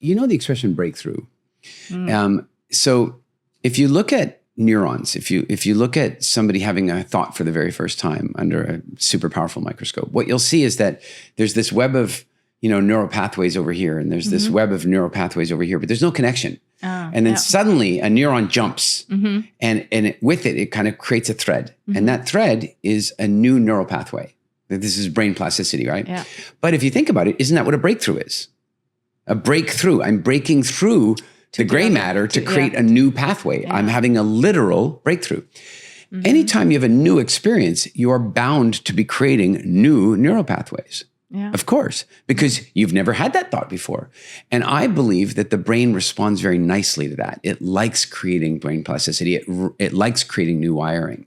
you know the expression breakthrough. So if you look at neurons, if you look at somebody having a thought for the very first time under a super powerful microscope, what you'll see is that there's this web of, neural pathways over here, and there's this web of neural pathways over here, but there's no connection. And then suddenly a neuron jumps, and with it kind of creates a thread. And that thread is a new neural pathway. This is brain plasticity, right? Yeah. But if you think about it, isn't that what a breakthrough is? A breakthrough. I'm breaking through the gray matter to create a new pathway. Yeah. I'm having a literal breakthrough. Anytime you have a new experience, you are bound to be creating new neural pathways. Yeah. Of course, because you've never had that thought before. And I believe that the brain responds very nicely to that. It likes creating brain plasticity. It likes creating new wiring.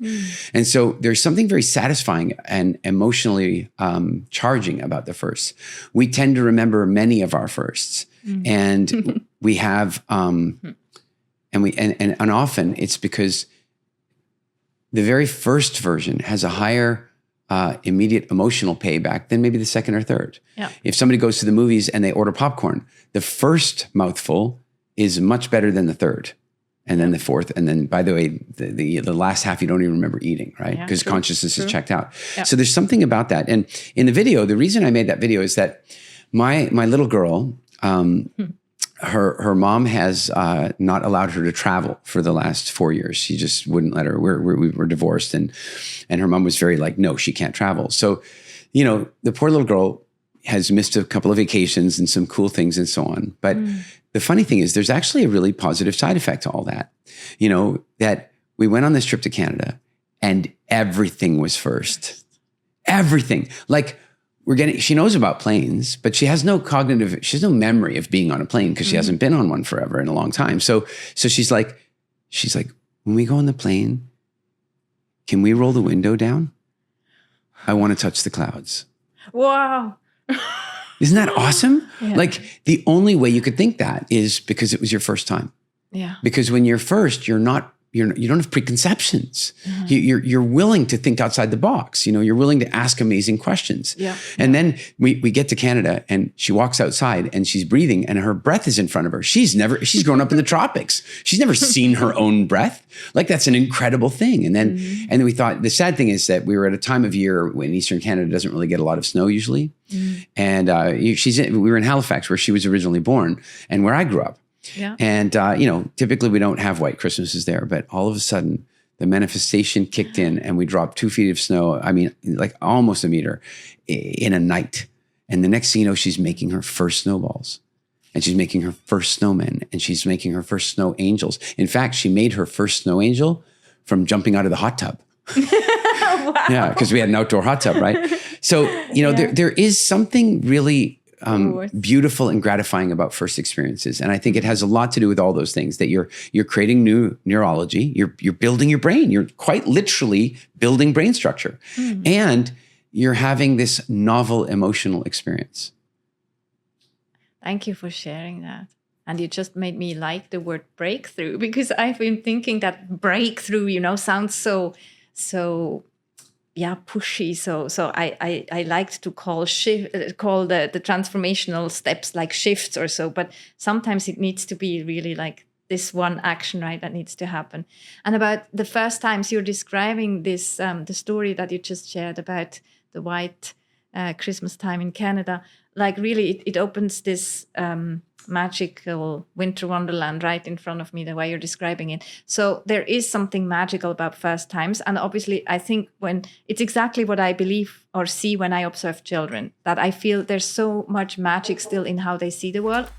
And so there's something very satisfying and emotionally charging about the firsts. We tend to remember many of our firsts. And we have, and often it's because the very first version has a higher immediate emotional payback than maybe the second or third. Yeah. If somebody goes to the movies and they order popcorn, the first mouthful is much better than the third, and then the fourth, and then, by the way, the last half you don't even remember eting, right? Because consciousness is checked out. Yeah. So there's something about that. And in the video, the reason I made that video is that my little girl, her mom has not allowed her to travel for the last 4 years. She just wouldn't let her. We were divorced, and her mom was very like, no, she can't travel. So, the poor little girl has missed a couple of vacations and some cool things and so on. But the funny thing is, there's actually a really positive side effect to all that. That we went on this trip to Canada, and everything was first. Everything. Like, she knows about planes, but she has no memory of being on a plane because she hasn't been on one forever in a long time. So she's like, when we go on the plane, can we roll the window down? I want to touch the clouds. Wow. Isn't that awesome? Yeah. Like, the only way you could think that is because it was your first time. Yeah. Because when you're first, you don't have preconceptions. You're willing to think outside the box. You're willing to ask amazing questions. Yeah. And then we get to Canada, and she walks outside and she's breathing, and her breath is in front of her. She's grown up in the tropics. She's never seen her own breath. Like, that's an incredible thing. And then we thought, the sad thing is that we were at a time of year when Eastern Canada doesn't really get a lot of snow usually. And we were in Halifax, where she was originally born and where I grew up. Yeah. And, typically we don't have white Christmases there, but all of a sudden the manifestation kicked in, and we dropped 2 feet of snow. I mean, like almost a meter in a night. And the next thing you know, she's making her first snowballs, and she's making her first snowmen, and she's making her first snow angels. In fact, she made her first snow angel from jumping out of the hot tub. Wow. Yeah. Because we had an outdoor hot tub, right? So, there is something really beautiful and gratifying about first experiences. And I think it has a lot to do with all those things, that you're creating new neurology, you're building your brain, you're quite literally building brain structure, and you're having this novel emotional experience. Thank you for sharing that. And you just made me like the word breakthrough, because I've been thinking that breakthrough, sounds so pushy. So I liked to call the transformational steps like shifts or so, but sometimes it needs to be really like this one action, right, that needs to happen. And about the first times you're describing this, the story that you just shared about the white Christmas time in Canada, like really it opens this magical winter wonderland right in front of me, the way you're describing it. So there is something magical about first times. And obviously, I think when it's exactly what I believe or see when I observe children, that I feel there's so much magic still in how they see the world.